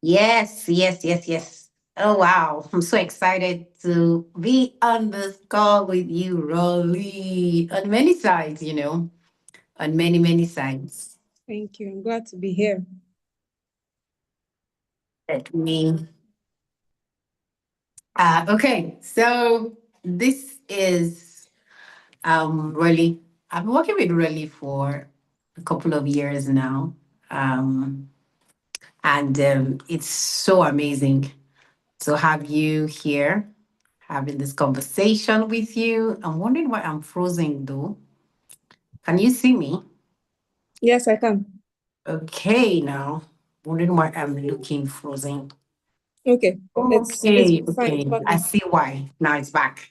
Yes, yes, yes, yes. Oh, wow. I'm so excited to be on this call with you, Roli, on many sides, on many, many sides. Thank you. I'm glad to be here. Let me. Okay, so this is Roli. I've been working with Roli for a couple of years now. Um, and it's so amazing to have you here having this conversation with you. I'm wondering why I'm frozen though. Can you see me? Yes, I can. Okay, now. Wondering why I'm looking frozen. Okay. It's Okay, fine. It's okay. back I now. see why. Now it's back.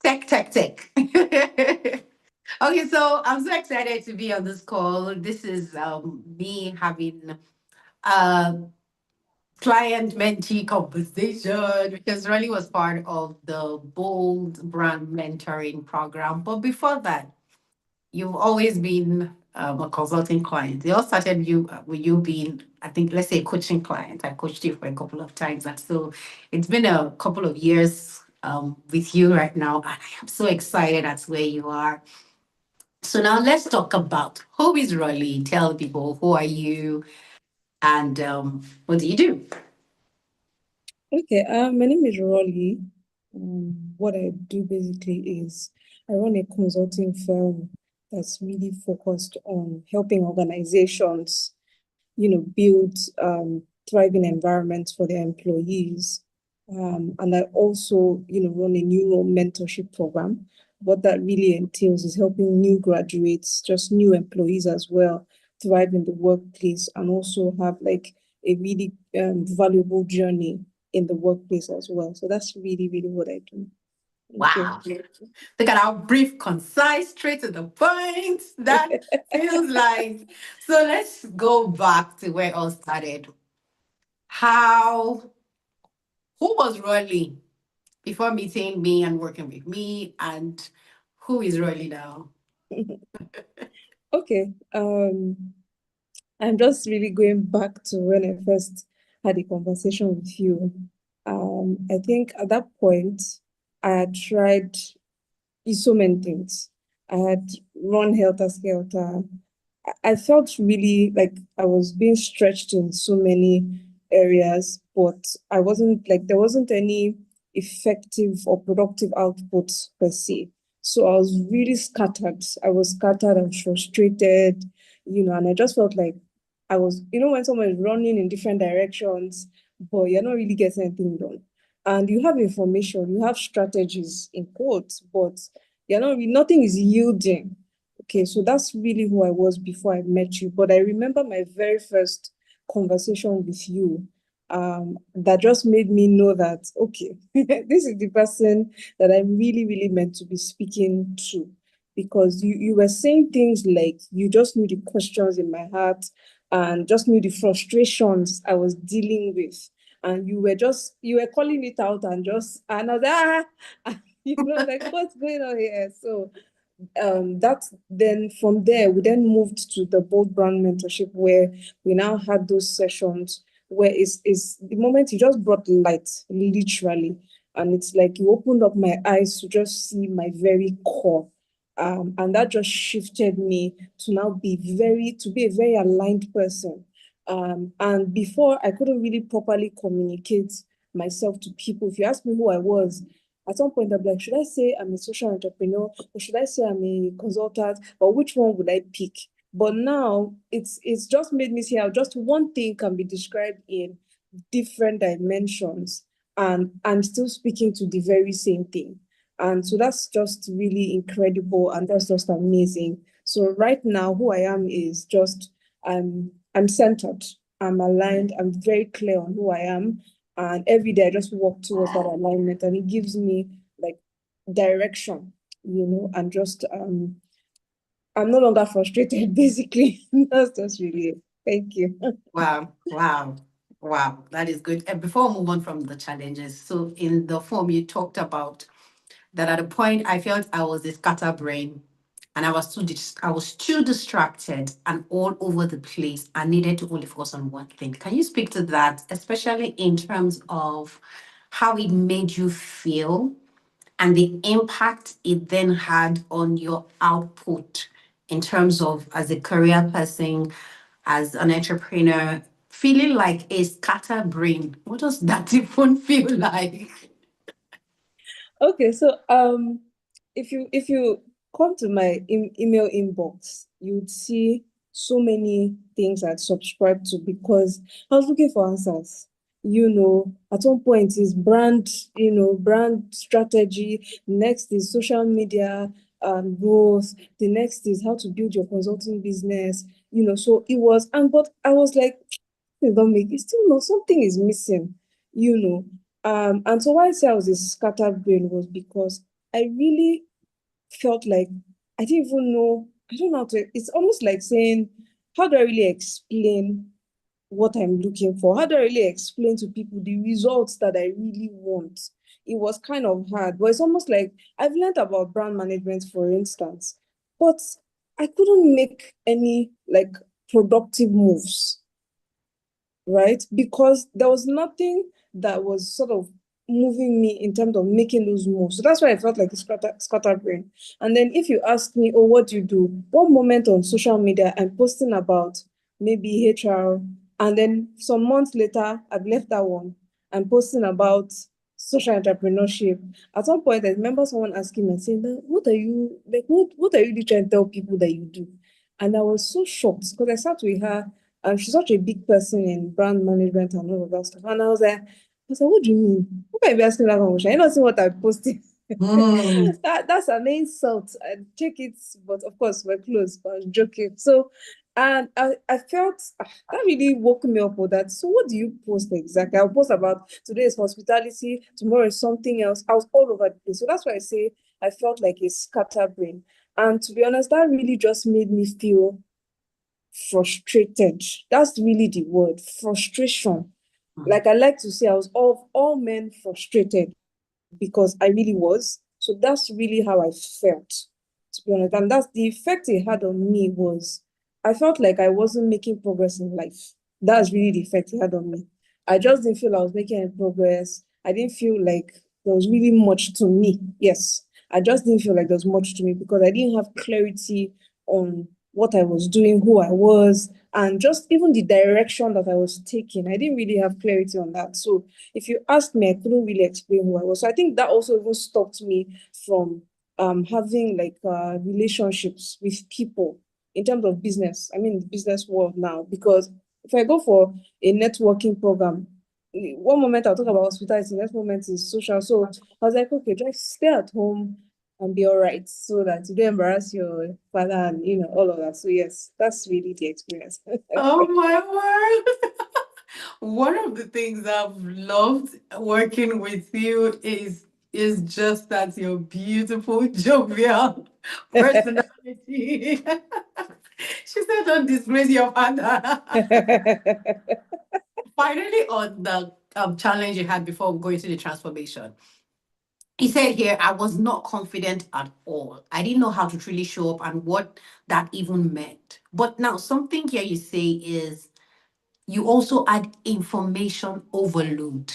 Tech, tech, tech. Okay, so I'm so excited to be on this call. This is me having a client mentee conversation because really was part of the Bold Brand Mentoring Program. But before that, you've always been a consulting client. They all started you with you being, I think, let's say, a coaching client. I coached you for a couple of times, and so it's been a couple of years with you right now, and I am so excited at where you are. So now let's talk about who is Rolly. Tell people who are you and what do you do? Okay. My name is Roli. What I do basically is I run a consulting firm that's really focused on helping organizations, build thriving environments for their employees. And I also, run a new role mentorship program. What that really entails is helping new graduates, just new employees as well, thrive in the workplace and also have like a really valuable journey in the workplace as well. So that's really, really what I do. Thank Wow. Look at how brief, concise, straight to the point. That feels like. So let's go back to where it all started. How, who was Rolly before meeting me and working with me? And who is Rolly now? you. Okay. I'm just really going back to when I first had a conversation with you. I think at that point, I had tried so many things. I had run helter skelter. I felt really like I was being stretched in so many areas, but I wasn't like there wasn't any effective or productive output per se. So I was really scattered. I was scattered and frustrated, and I just felt like I was, when someone is running in different directions, but you're not really getting anything done. And you have information, you have strategies in quotes, but nothing is yielding. Okay, so that's really who I was before I met you. But I remember my very first conversation with you, that just made me know that, okay, this is the person that I'm really, really meant to be speaking to. Because you were saying things like you just knew the questions in my heart and just knew the frustrations I was dealing with. And you were calling it out and I was like, like what's going on here? So that's then from there we then moved to the bold brand mentorship where we now had those sessions where it's the moment you just brought light literally, and it's like you opened up my eyes to just see my very core, and that just shifted me to now be a very aligned person. And before I couldn't really properly communicate myself to people. If you ask me who I was, at some point, I'm like, should I say I'm a social entrepreneur or should I say I'm a consultant? Or which one would I pick? But now it's just made me see how just one thing can be described in different dimensions, and I'm still speaking to the very same thing. And so that's just really incredible and that's just amazing. So right now, who I am is just I'm centered, I'm aligned, I'm very clear on who I am, and every day I just walk towards that alignment and it gives me like direction, and just I'm no longer frustrated basically. That's just really it. Thank you. Wow, wow, wow. That is good. And before we move on from the challenges, so in the form you talked about that at a point I felt I was a scatterbrain. and I was too distracted and all over the place. I needed to only focus on one thing. Can you speak to that, especially in terms of how it made you feel and the impact it then had on your output in terms of as a career person, as an entrepreneur, feeling like a scatterbrain? What does that even feel like? Okay, so if you come to my email inbox, you'd see so many things I'd subscribed to because I was looking for answers. At one point is brand, brand strategy. Next is social media growth. The next is how to build your consulting business. So it was, and but I was like, it don't make it still no something is missing, you know. And so why I say I was a scattered brain was because I really felt like I didn't even know, I don't know how to, it's almost like saying, how do I really explain what I'm looking for? How do I really explain to people the results that I really want? It was kind of hard, but it's almost like I've learned about brand management, for instance, but I couldn't make any like productive moves, right? Because there was nothing that was sort of moving me in terms of making those moves. So that's why I felt like a scatterbrain. And then if you ask me, oh, what do you do? One moment on social media, I'm posting about maybe HR, and then some months later, I've left that one. I'm posting about social entrepreneurship. At some point, I remember someone asking me and saying, what are you like? What are you really trying to tell people that you do? And I was so shocked because I sat with her and she's such a big person in brand management and all of that stuff. And I was like, what do you mean? How can you be asking that question? You not see what I posted. Hmm. That's an insult. I take it, but of course we're close, but I was joking. So and I felt that really woke me up with that. So what do you post exactly? I'll post about today is hospitality, tomorrow is something else. I was all over the place. So that's why I say I felt like a scatterbrain. And to be honest, that really just made me feel frustrated. That's really the word, frustration. Like I like to say, I was all men frustrated because I really was. So that's really how I felt, to be honest. And that's the effect it had on me was I felt like I wasn't making progress in life. That's really the effect it had on me. I just didn't feel I was making any progress. I didn't feel like there was really much to me. Yes, I just didn't feel like there was much to me because I didn't have clarity on what I was doing, who I was, and just even the direction that I was taking. I didn't really have clarity on that. So if you ask me, I couldn't really explain who I was. So I think that also even stopped me from having like relationships with people in terms of business. I mean, the business world now, because if I go for a networking program, one moment I'll talk about hospitality, next moment is social. So I was like, okay, just stay at home and be all right so that you don't embarrass your father and all of that. So yes, that's really the experience. Oh my word. One of the things I've loved working with you is just that your beautiful, jovial personality. She said, "Don't disgrace your father." Finally, on the challenge you had before going to the transformation, he said here, I was not confident at all. I didn't know how to truly show up and what that even meant. But now, something here you say is you also had information overload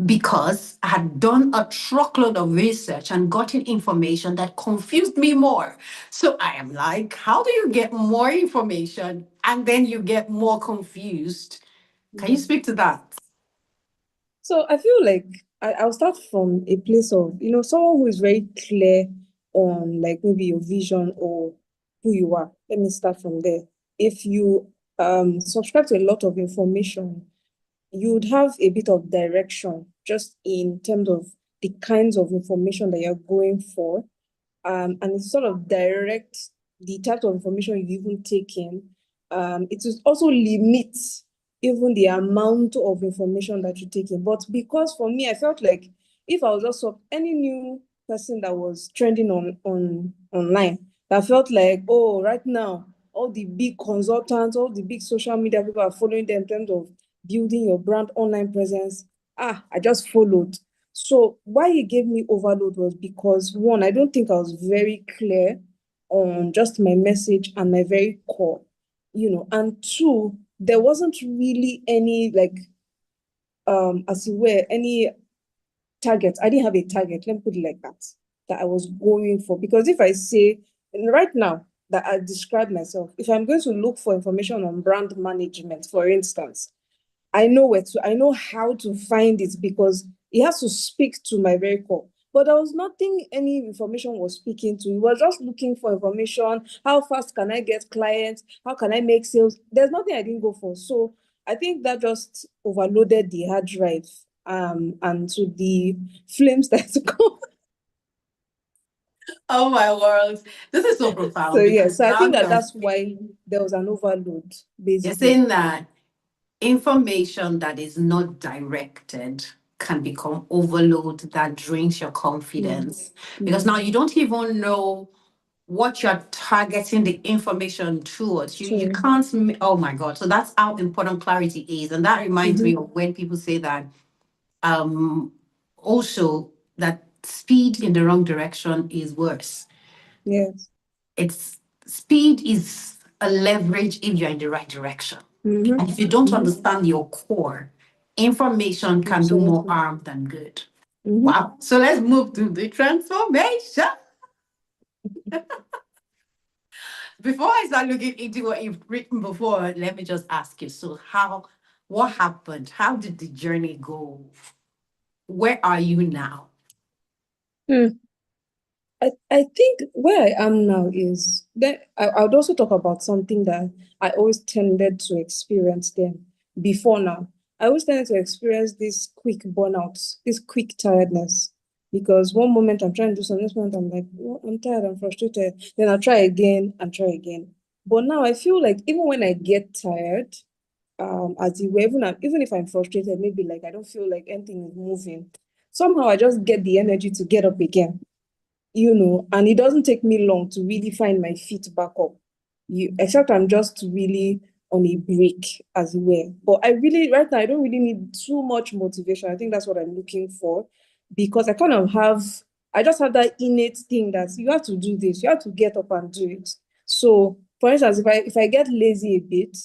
because I had done a truckload of research and gotten information that confused me more. So I am like, how do you get more information and then you get more confused? Can you speak to that? So I feel like I'll start from a place of, someone who is very clear on like maybe your vision or who you are. Let me start from there. If you subscribe to a lot of information, you would have a bit of direction just in terms of the kinds of information that you're going for, and it sort of directs the type of information you even take in. It will also limit even the amount of information that you take in. But because for me, I felt like if I was also any new person that was trending on online, that felt like, oh, right now, all the big consultants, all the big social media people are following them in terms of building your brand online presence. I just followed. So why he gave me overload was because one, I don't think I was very clear on just my message and my very core, and two, there wasn't really any like as it were, any target. I didn't have a target, let me put it like that I was going for. Because if I say right now that I describe myself, if I'm going to look for information on brand management, for instance, I know how to find it because it has to speak to my very core. But there was nothing any information was speaking to. It was just looking for information. How fast can I get clients? How can I make sales? There's nothing I didn't go for. So I think that just overloaded the hard drive and to the flames that go. Oh my world. This is so So profound yeah, because so I now think you that are that's why saying, there was an overload, you're basically. saying that information that is not directed can become overload that drains your Mm, confidence because mm, now you don't even know what you're targeting the information towards. You true. can't oh my god. So that's how important clarity is. And that reminds me Mm-hmm. of when people say that um also that speed in the wrong direction is worse. Yes. It's speed is a leverage if you're in the right direction. Mm-hmm. And if you don't Mm-hmm. understand your core, information can do more Absolutely. harm than good. Mm-hmm. Wow. So let's move to the transformation. Before I start looking into what you've written before, let me just ask you. So what happened? How did the journey go? Where are you now? Hmm. I think where I am now is that I would also talk about something that I always tended to experience then before now. I always tended to experience this quick burnout, this quick tiredness. Because one moment I'm trying to do something, next moment I'm like, "Oh, I'm tired, I'm frustrated." Then I'll try again and try again. But now I feel like even when I get tired, as it were, even if I'm frustrated, maybe like I don't feel like anything is moving. Somehow I just get the energy to get up again, and it doesn't take me long to really find my feet back up. Except I'm just really on a break, as it were. But I really, right now, I don't really need too much motivation. I think that's what I'm looking for because I just have that innate thing that you have to do this, you have to get up and do it. So, for instance, if I get lazy a bit,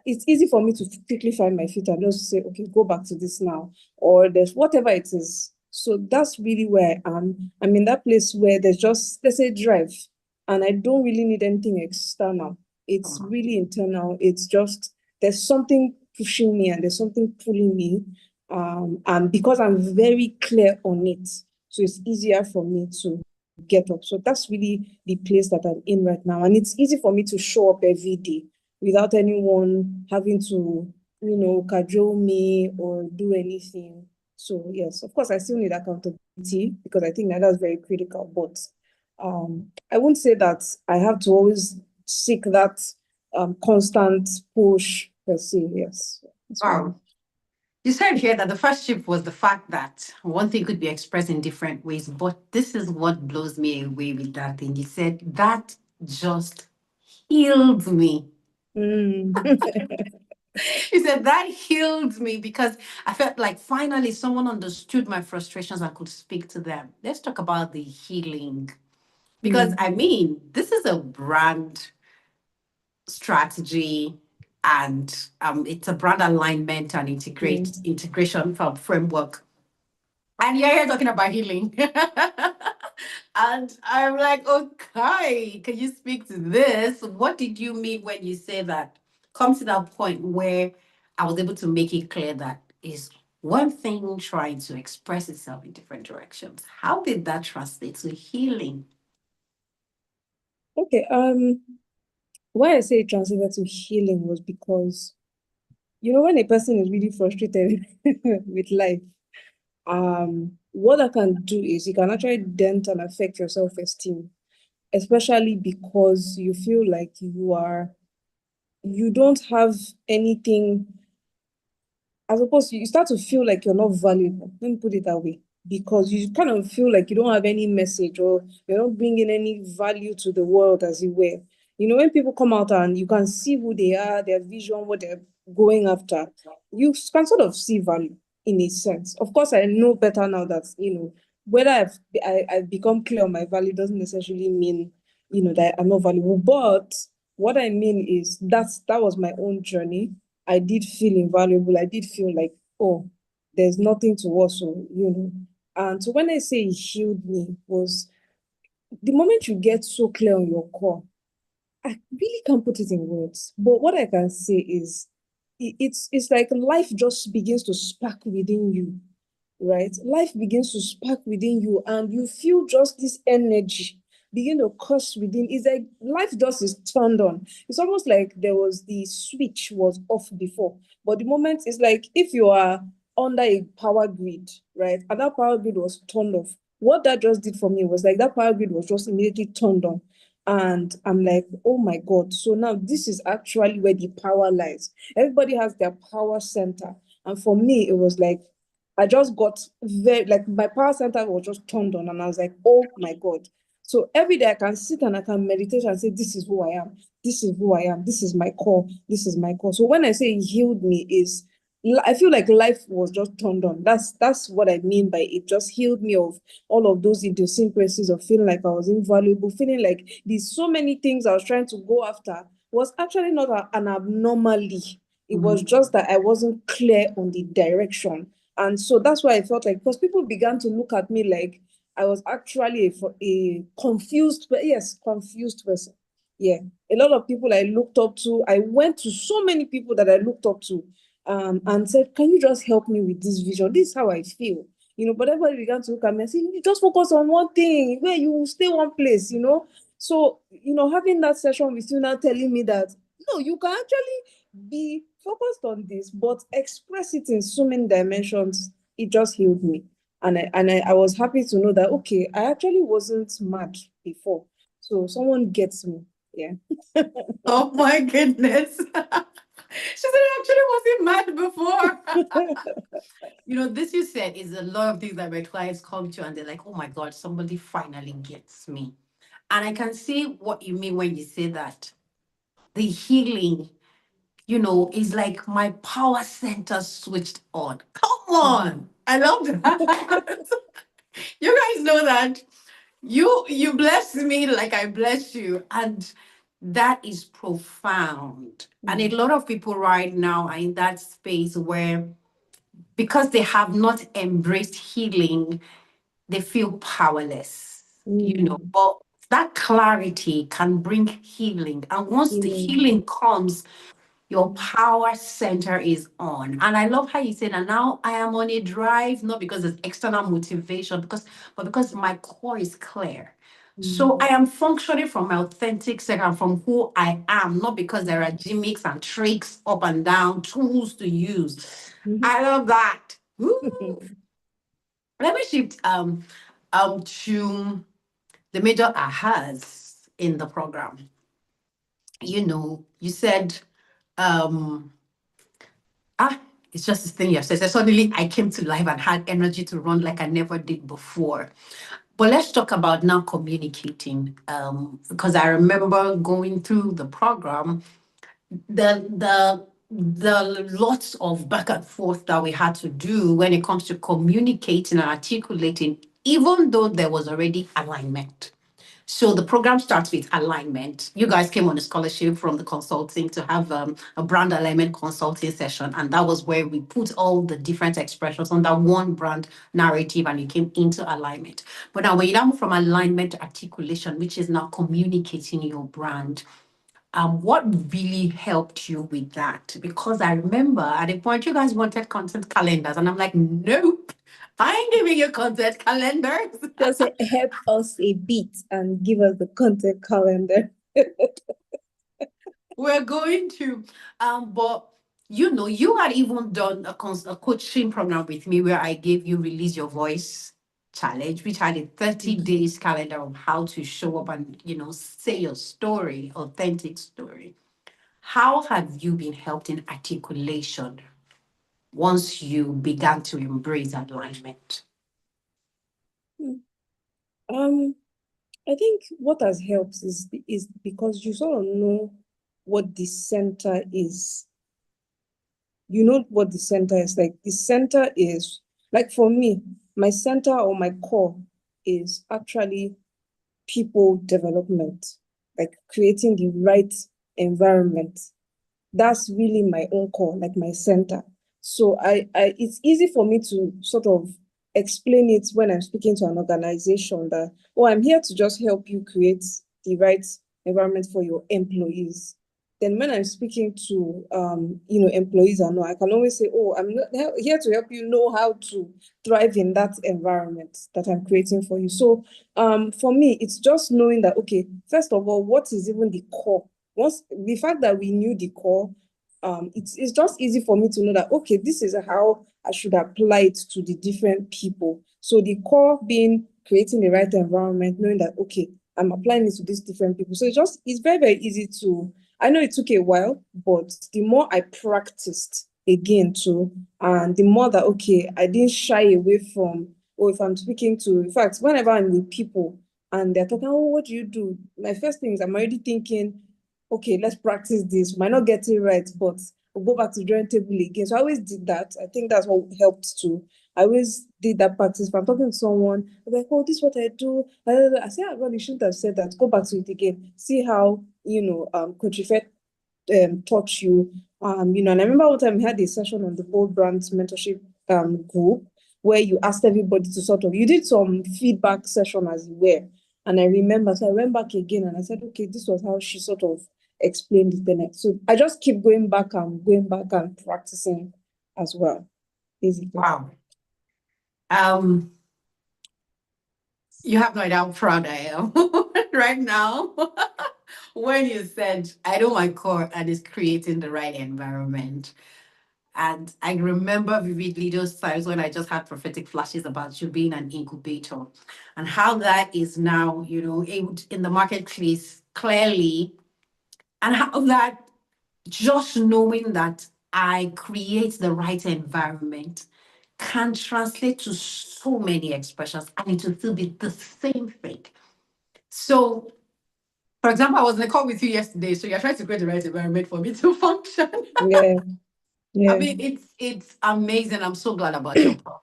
it's easy for me to quickly find my feet and just say, okay, go back to this now, or there's whatever it is. So that's really where I am. I'm in that place where there's a drive, and I don't really need anything external. It's really internal. It's just there's something pushing me and there's something pulling me. And because I'm very clear on it, so it's easier for me to get up. So that's really the place that I'm in right now. And it's easy for me to show up every day without anyone having to, cajole me or do anything. So yes, of course, I still need accountability because I think that's very critical. But I won't say that I have to always seek that constant push per se. Yes, that's what Wow. You said here that the first shift was the fact that one thing could be expressed in different ways, but this is what blows me away with that thing. You said that just healed me. Mm. You said that healed me because I felt like finally someone understood my frustrations and could speak to them. Let's talk about the healing. Because Mm. I mean, this is a brand strategy and it's a brand alignment and Mm. integration from framework. And you're here talking about healing. And I'm like, okay, can you speak to this? What did you mean when you say that? Come to that point where I was able to make it clear that is one thing trying to express itself in different directions. How did that translate to healing? Okay. Why I say it translated to healing was because when a person is really frustrated with life, what I can do is you can actually dent and affect your self-esteem, especially because you feel like you don't have anything. As opposed to, you start to feel like you're not valuable. Let me put it that way. Because you kind of feel like you don't have any message or you're not bringing any value to the world, as it were. When people come out and you can see who they are, their vision, what they're going after, you can sort of see value in a sense. Of course, I know better now that, whether I've become clear on my value doesn't necessarily mean, that I'm not valuable. But what I mean is that was my own journey. I did feel invaluable. I did feel like, oh, there's nothing to also. And so when I say it healed me was the moment you get so clear on your core, I really can't put it in words, but what I can say is it's like life just begins to spark within you, right? Life begins to spark within you, and you feel just this energy begin to course within. It's like life just is turned on. It's almost like there was the switch was off before, but the moment it's like if you are under a power grid, right, and that power grid was turned off. What that just did for me was like that power grid was just immediately turned on. And I'm like, oh my God. So now this is actually where the power lies. Everybody has their power center. And for me, it was like, I just got very, like, my power center was just turned on. And I was like, oh my God. So every day I can sit and I can meditate and say, this is who I am. This is who I am. This is my core. This is my core. So when I say it healed me, is I feel like life was just turned on. That's what I mean by it just healed me of all of those idiosyncrasies of feeling like I was invaluable, feeling like there's so many things I was trying to go after was actually not an abnormality. It was Mhm. just that I wasn't clear on the direction. And so that's why I felt like, because people began to look at me like I was actually a confused, yes, confused person. Yeah. A lot of people I looked up to, I went to so many people that I looked up to and said, can you just help me with this vision? This is how I feel. But everybody began to look at me and say, you just focus on one thing, where you stay one place. So, having that session with you now telling me that, no, you can actually be focused on this, but express it in so many dimensions, it just healed me. And I was happy to know that, okay, I actually wasn't mad before. So someone gets me. Yeah. Oh my goodness. She said I actually wasn't mad before. This you said is a lot of things that my clients come to and they're like, oh my God, somebody finally gets me. And I can see what you mean when you say that. The healing, is like my power center switched on. Come on. I love that. You guys know that. You bless me like I bless you. And that is profound. And a Mm, lot of people right now are in that space where because they have not embraced healing, they feel powerless, mm, but that clarity can bring healing. And once the healing. healing comes, your power center is on. And I love how you said, and now I am on a drive, not because it's external motivation, but because my core is clear. So I Mm, am functioning from my authentic self and from who I am, not because there are gimmicks and tricks up and down, tools to use. mhm. I love that. Woo! Let me shift to the major ahas in the program. You said um ah, it's just this thing you have said. So suddenly I came to life and had energy to run like I never did before. But let's talk about now communicating. Because I remember going through the program, the lots of back and forth that we had to do when it comes to communicating and articulating, even though there was already alignment. So the program starts with alignment. You guys came on a scholarship from the consulting to have a brand alignment consulting session. And that was where we put all the different expressions under one brand narrative and it came into alignment. But now when you now move from alignment to articulation, which is now communicating your brand, what really helped you with that? Because I remember at a point you guys wanted content calendars, and I'm like, nope, I ain't giving you content calendars. Just say, help us a bit and give us the content calendar. We're going to, but you had even done a coaching program with me where I gave you release your voice challenge, which had a 30 Mhm. days calendar of how to show up and say your story, authentic story. How have you been helped in articulation once you began to embrace alignment? Um, I think what has helped is because you sort of know what the center is. You know what the center is like. The center is like for me, my center or my core is actually people development. like creating the right environment. That's really my own core, like my center. So it's easy for me to sort of explain it when I'm speaking to an organization that, oh, I'm here to just help you create the right environment for your employees. Then when I'm speaking to employees, I can always say, oh, I'm not here to help you know how to thrive in that environment that I'm creating for you. So for me, it's just knowing that, okay, first of all, what is even the core? Once the fact that we knew the core, it's just easy for me to know that, okay, this is how I should apply it to the different people. So the core being creating the right environment, knowing that, okay, I'm applying it to these different people. So it's very, very easy to, I know it took a while, but the more I practiced again too, and the more that, okay, I didn't shy away from, or if I'm speaking to, in fact, whenever I'm with people and they're talking, oh, what do you do? My first thing is I'm already thinking, okay, let's practice this. Might not get it right, but we'll go back to drawing table again. So I always did that. I think that's what helped too. I always did that practice. If I'm talking to someone, I'm like, oh, this is what I do. I say, I really shouldn't have said that. Go back to it again. See how, Coach Ifet taught you. And I remember one time we had a session on the Bold Brands mentorship group where you asked everybody to sort of, you did some feedback session as you were. And I remember, so I went back again and I said, okay, this was how she sort of explained it the next. So I just keep going back and practicing as well, basically. Wow. Um, you have no idea how proud I am right now. When you said, I know my core and it's creating the right environment. And I remember vividly those times when I just had prophetic flashes about you being an incubator and how that is now, able in the marketplace clearly, and how that just knowing that I create the right environment can translate to so many expressions and it will still be the same thing. So, for example, I was in a call with you yesterday, so you're trying to create the right environment for me to function. Yeah, I yeah. mean, it's amazing. I'm so glad about your progress.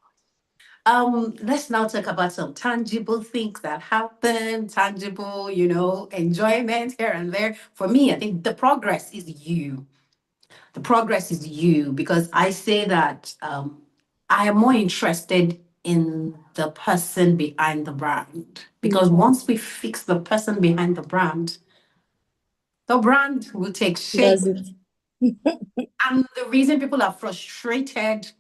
Let's now talk about some tangible things that happen, tangible, enjoyment here and there. For me, I think the progress is you. The progress is you because I say that I am more interested in the person behind the brand. Because once we fix the person behind the brand will take shape. That's it. And the reason people are frustrated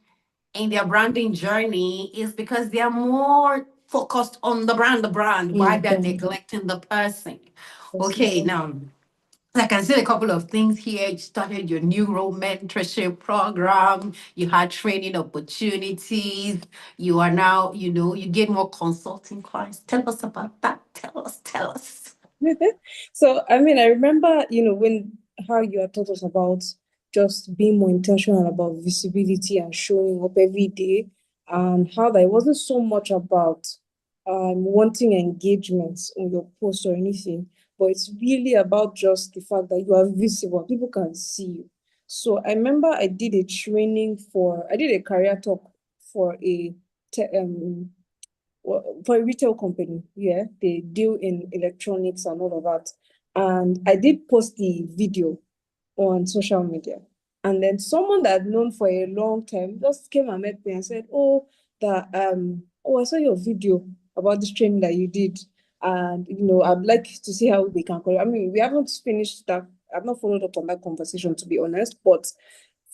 in their branding journey is because they are more focused on the brand, while they're neglecting the person. Okay, now I can see a couple of things here. You started your new role mentorship program, you had training opportunities, you are now, you get more consulting clients. Tell us about that. Tell us. So, I mean, I remember, when how you had taught us about just being more intentional about visibility and showing up every day, and how that it wasn't so much about wanting engagements on your post or anything, but it's really about just the fact that you are visible, people can see you. So, I remember I did a career talk for a for a retail company. Yeah, they deal in electronics and all of that. And I did post the video on social media. And then someone that I'd known for a long time just came and met me and said, oh, I saw your video about this training that you did. And I'd like to see how we can I mean, we haven't finished that. I've not followed up on that conversation, to be honest. But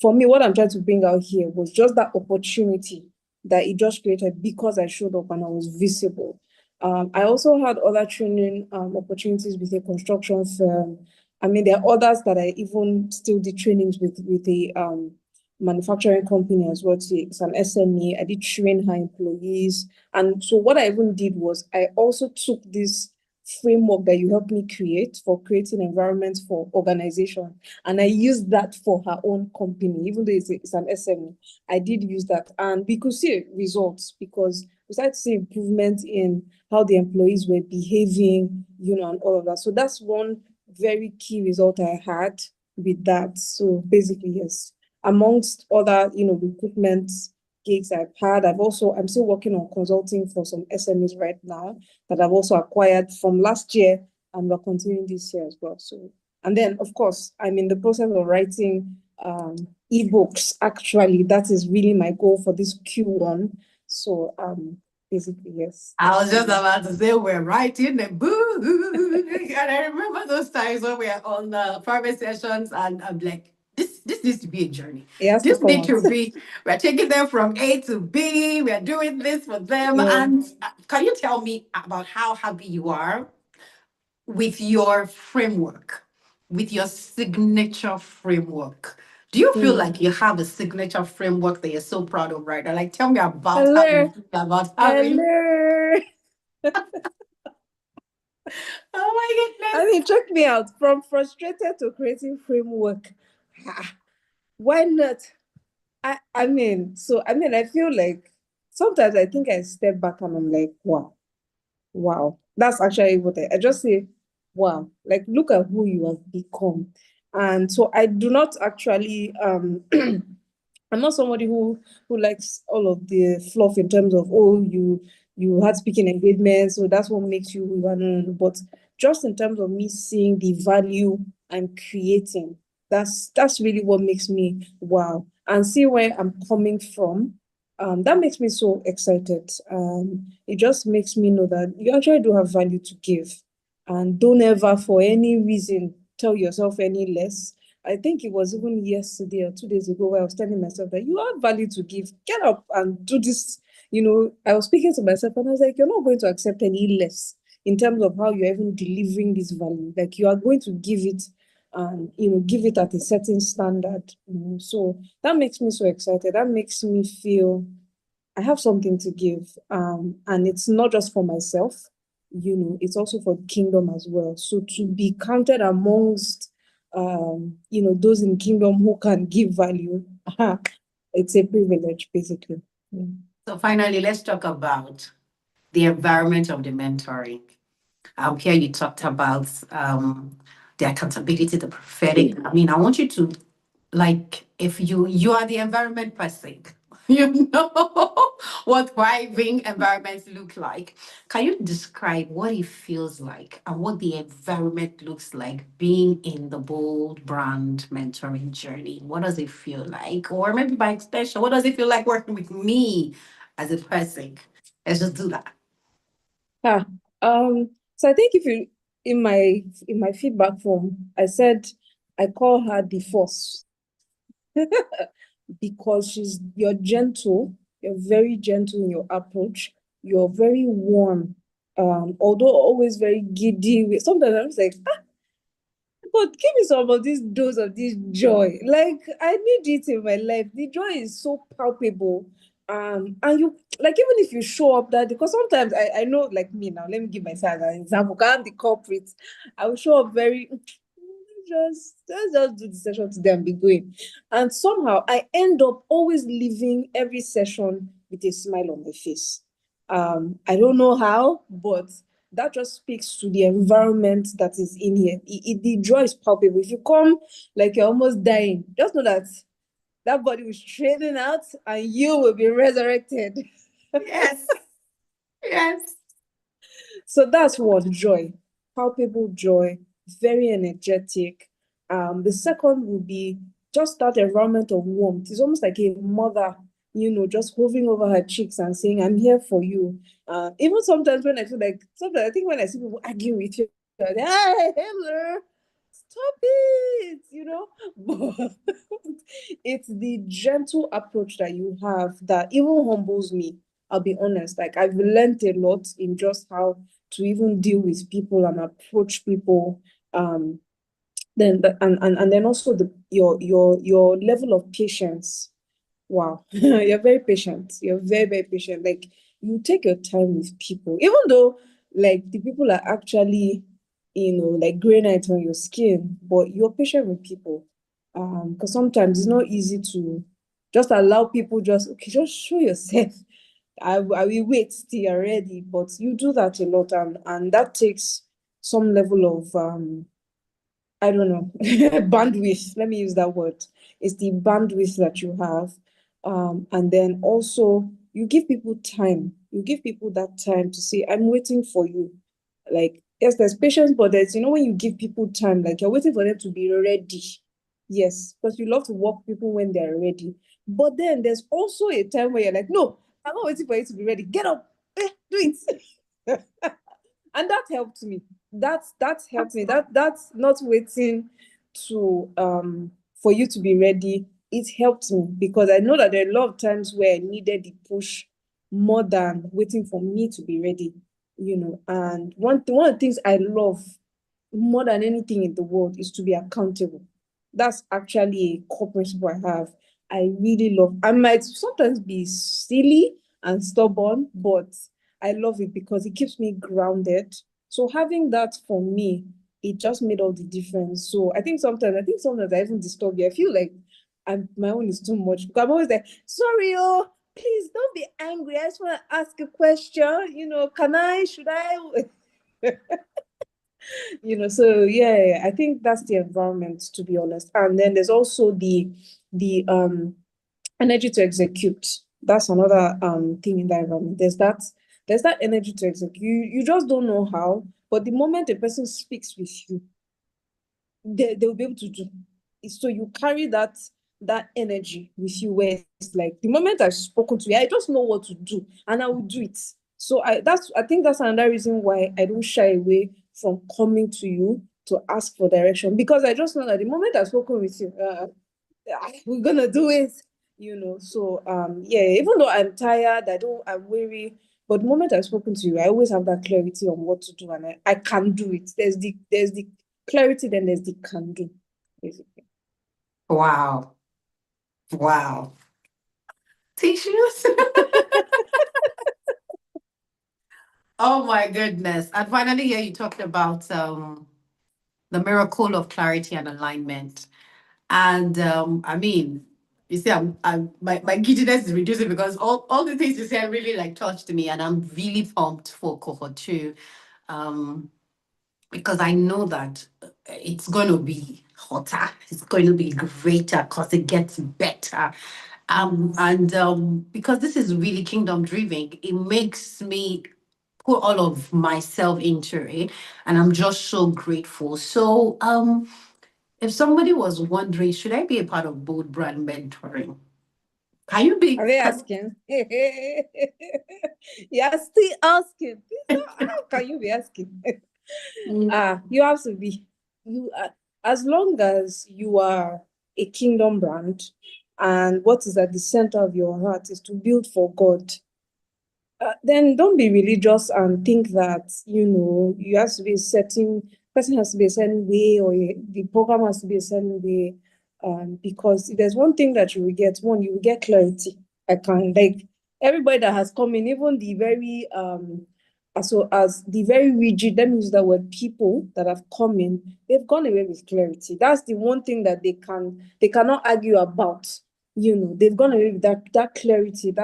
for me, what I'm trying to bring out here was just that opportunity that it just created because I showed up and I was visible. I also had other training opportunities with a construction firm. I mean, there are others that I even still did trainings with a manufacturing company as well. It's an SME. I did train her employees. And so what I even did was I also took this framework that you helped me create for creating environments for organization. And I used that for her own company, even though it's an SME. I did use that. And we could see results because we started to see improvement in how the employees were behaving, and all of that. So that's one very key result I had with that. So basically, yes, amongst other, recruitment gigs I've had, I'm still working on consulting for some SMEs right now that I've also acquired from last year. and we're continuing this year as well. So, and then of course, I'm in the process of writing ebooks. Actually, that is really my goal for this Q1. So, basically, yes, I was just about to say we're writing a book. And I remember those times when we are on the private sessions, and I'm like, this needs to be a journey. it has to This come needs out. to be, we're taking them from A to B, we're doing this for them. Yeah. And can you tell me about how happy you are with your framework, with your signature framework? Do you feel Hmm. like you have a signature framework that you're so proud of, right? Or like, tell me about how you Hello. feel about having. Hello. Oh my I goodness. mean, check me out. From frustrated to creating framework. Why not? I feel like sometimes I think I step back and I'm like, wow, wow. That's actually what I just say, wow, like look at who you have become. And so I do not actually I'm not somebody who likes all of the fluff in terms of, oh, you had speaking engagements, so that's what makes you who you are. No, no, no. But just in terms of me seeing the value I'm creating, that's really what makes me wow. And see where I'm coming from. That makes me so excited. It just makes me know that you actually do have value to give. And don't ever for any reason tell yourself any less. I think it was even yesterday or 2 days ago where I was telling myself that you have value to give. Get up and do this. I was speaking to myself and I was like, you're not going to accept any less in terms of how you're even delivering this value. Like you are going to give it and give it at a certain standard. So that makes me so excited. That makes me feel I have something to give. And it's not just for myself, it's also for the kingdom as well. So to be counted amongst those in kingdom who can give value, it's a privilege, basically. Yeah. So finally, let's talk about the environment of the mentoring. Here you talked about the accountability, the prophetic. I mean, I want you to, like, if you are the environment person, you know what thriving environments look like. Can you describe what it feels like and what the environment looks like being in the Bold Brand mentoring journey? What does it feel like? Or maybe by extension, what does it feel like working with me as a person? Let's just do that. Ah, so I think if you in my feedback form, I said I call her the force because you're gentle, you're very gentle in your approach, you're very warm, although always very giddy. Sometimes I'm just like, but give me some of this dose of this joy. Like I need it in my life. The joy is so palpable. And you like even if you show up that because sometimes I know like me now, let me give myself an example. 'Cause I'm the culprit. I will show up very let's just do the session today and be going. And somehow I end up always leaving every session with a smile on my face. I don't know how, but that just speaks to the environment that is in here. The joy is palpable. If you come like you're almost dying, just know that that body will straighten out and you will be resurrected. Yes. Yes. So that's one joy, palpable joy, very energetic. The second would be just that environment of warmth. It's almost like a mother, just hovering over her cheeks and saying, I'm here for you. Even sometimes when I feel like, sometimes I think when I see people argue with you, they're like, hey, hello, stop it. But it's the gentle approach that you have that even humbles me. I'll be honest, like I've learned a lot in just how to even deal with people and approach people. And then also your level of patience. Wow, you're very patient. You're very, very patient. Like you take your time with people, even though like the people are actually, like granite on your skin, but you're patient with people. Because sometimes it's not easy to just allow people okay, just show yourself. I will wait till you're ready, but you do that a lot, and that takes some level of I don't know, bandwidth. Let me use that word. It's the bandwidth that you have. And then also you give people time. You give people that time to say, I'm waiting for you. Like Yes, there's patience, but there's, when you give people time, like you're waiting for them to be ready. Yes, because you love to work people when they're ready. But then there's also a time where you're like, no, I'm not waiting for you to be ready. Get up, do it. And that helped me. That's helped me. That's not waiting to for you to be ready. It helped me because I know that there are a lot of times where I needed the push more than waiting for me to be ready. And one of the things I love more than anything in the world is to be accountable. That's actually a core principle I have. I really love. I might sometimes be silly and stubborn, but I love it because it keeps me grounded. So having that for me, it just made all the difference. So I think sometimes I even disturb you. I feel like my own is too much because I'm always like, sorry, oh, please don't be angry. I just want to ask a question. Can I? Should I? So yeah, I think that's the environment, to be honest. And then there's also the energy to execute. That's another thing in the environment. There's that energy to execute. You just don't know how, but the moment a person speaks with you, they'll be able to do. So you carry that energy with you where it's like the moment I've spoken to you, I just know what to do and I will do it. So I think that's another reason why I don't shy away from coming to you to ask for direction because I just know that the moment I've spoken with you, we're gonna do it. So yeah, even though I'm tired, I'm weary, but the moment I've spoken to you, I always have that clarity on what to do and I can do it. There's the clarity, then there's the can do, basically. Wow. Wow. Tissues. Oh my goodness. And finally, here you talked about the miracle of clarity and alignment. And I mean, you see, my giddiness is reducing because all the things you said really like touched me, and I'm really pumped for cohort two. Um, because I know that it's going to be hotter, it's going to be greater because it gets better. And because this is really kingdom driven, it makes me put all of myself into it. And I'm just so grateful. So, if somebody was wondering, should I be a part of Bold Brand Mentoring? Can you Are be? they asking? You're still asking. Please, how can you be asking? You have to be. As long as you are a kingdom brand, and what is at the center of your heart is to build for God, then don't be religious and think that you have to be a certain person has to be a certain way or the program has to be a certain way. Because if there's one thing that you will get, you will get clarity. I can like everybody that has come in, even the very as the very rigid, let me use that word, people that have come in, they've gone away with clarity. That's the one thing that they cannot argue about. They've gone away with that clarity,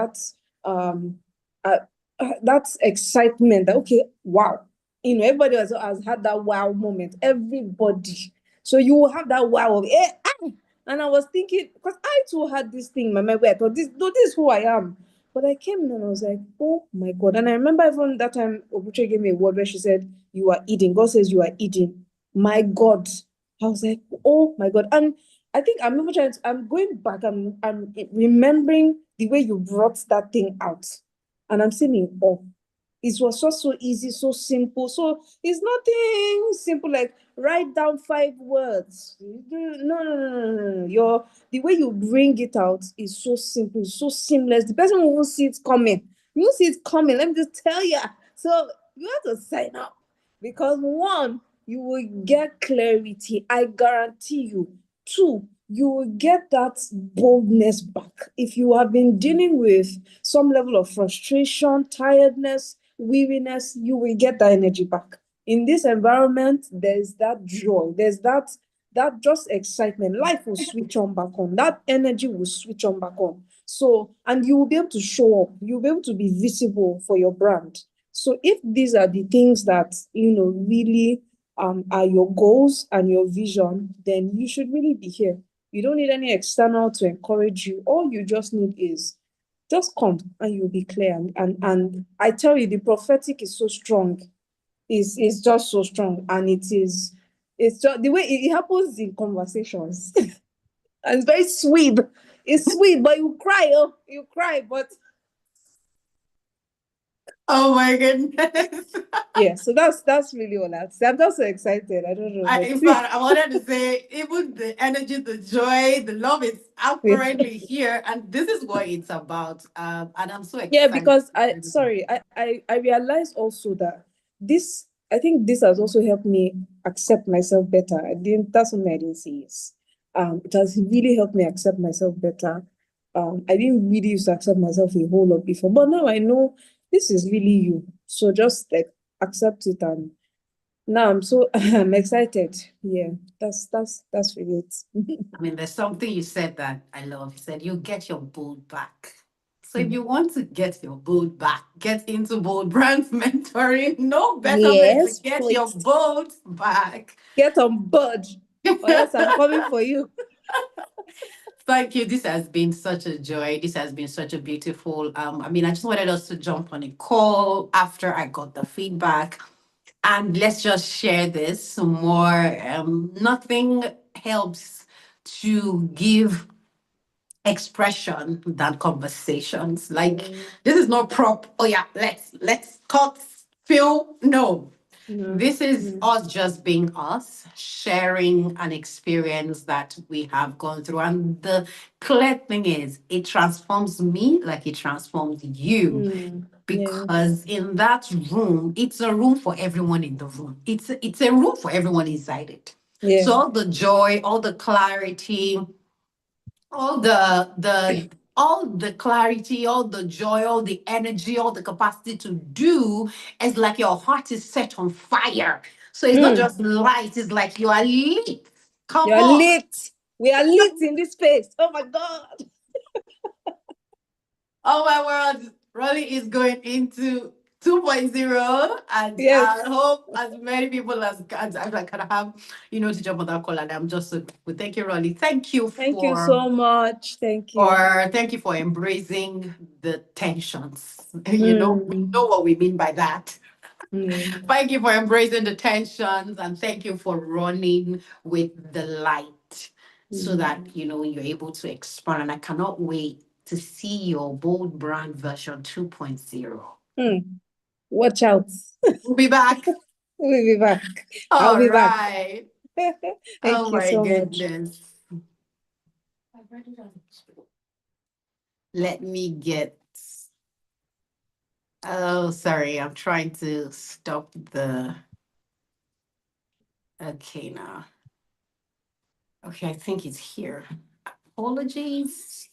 um uh, that's excitement that okay, wow, everybody has had that wow moment, everybody. So you will have that wow of and I was thinking because I too had this thing in my mind where I thought this no, this is who I am. But I came in and I was like, oh my God. And I remember even that time Obuche gave me a word where she said, you are eating. God says you are eating. My God. I was like, oh my God. And I think I'm even I'm going back, I'm remembering the way you brought that thing out. And I'm saying in awe. It was just so easy, so simple. So it's nothing simple like write down 5 words. No, no, no, no, no, no. The way you bring it out is so simple, so seamless. The person won't see it coming. You won't see it coming. Let me just tell you. So you have to sign up because one, you will get clarity. I guarantee you. Two, you will get that boldness back. If you have been dealing with some level of frustration, tiredness, weariness, you will get that energy back. In this environment, there's that joy, there's that just excitement. Life will switch on back on. That energy will switch on back on. So, and you will be able to show up. You'll be able to be visible for your brand. So, if these are the things that really are your goals and your vision, then you should really be here. You don't need any external to encourage you. All you just need is just come and you'll be clear. And I tell you, the prophetic is so strong. is just so strong, and it's just the way it happens in conversations. And it's very sweet. It's sweet, but you cry, oh, you cry, but Oh my goodness. yeah, so that's really all I have to say. I'm just so excited. I don't know, but In fact, I wanted to say, even the energy, the joy, the love is apparently here, and this is what it's about. And I'm so yeah, excited. because I realized also that this I think this has also helped me accept myself better. I didn't That's something I didn't see is it has really helped me accept myself better. I didn't really used to accept myself a whole lot before, but now I know this is really you. So just like accept it, and now I'm so I'm excited. Yeah, that's really it. I mean, there's something you said that I love. You said you get your bold back. So if Mm. you want to get your bold back, get into bold brands mentoring. No better place to Yes, get your please. bold back. Get on board, or else I'm coming for you. Thank you. This has been such a joy. This has been such a beautiful. I mean, I just wanted us to jump on a call after I got the feedback, and let's just share this some more. Nothing helps to give expression than conversations. Like Mm, this is not prop. Oh yeah, let's cut film. No, no, this is no. us just being us, sharing an experience that we have gone through. And the clear thing is, it transforms me like it transforms you. Yeah, Because in that room, it's a room for everyone in the room. It's a room for everyone inside it. yeah. So all the joy, all the clarity, all the clarity, all the joy, all the energy, all the capacity to do, it's like your heart is set on fire. So it's not Mm. just light, it's like you are lit. Come You're on. lit. We are lit in this space. Oh my God. Oh my world. Roli is going into 2.0, and I Yes. hope as many people as I can have, to jump on that call. And I'm just so grateful. Thank you, Roli. Thank you Thank you for so much. Thank you. or thank you for embracing the tensions. We Mm. know what we mean by that. Yeah. Thank you for embracing the tensions, and thank you for running with the light so Mm. that you're able to expand. And I cannot wait to see your bold brand version 2.0. Mm. Watch out. We'll be back. We'll be back. I'll All be back. right. Thank Oh you my so much. goodness. Let me get. Oh, sorry. I'm trying to stop the. Okay, now. Okay, I think it's here. Apologies.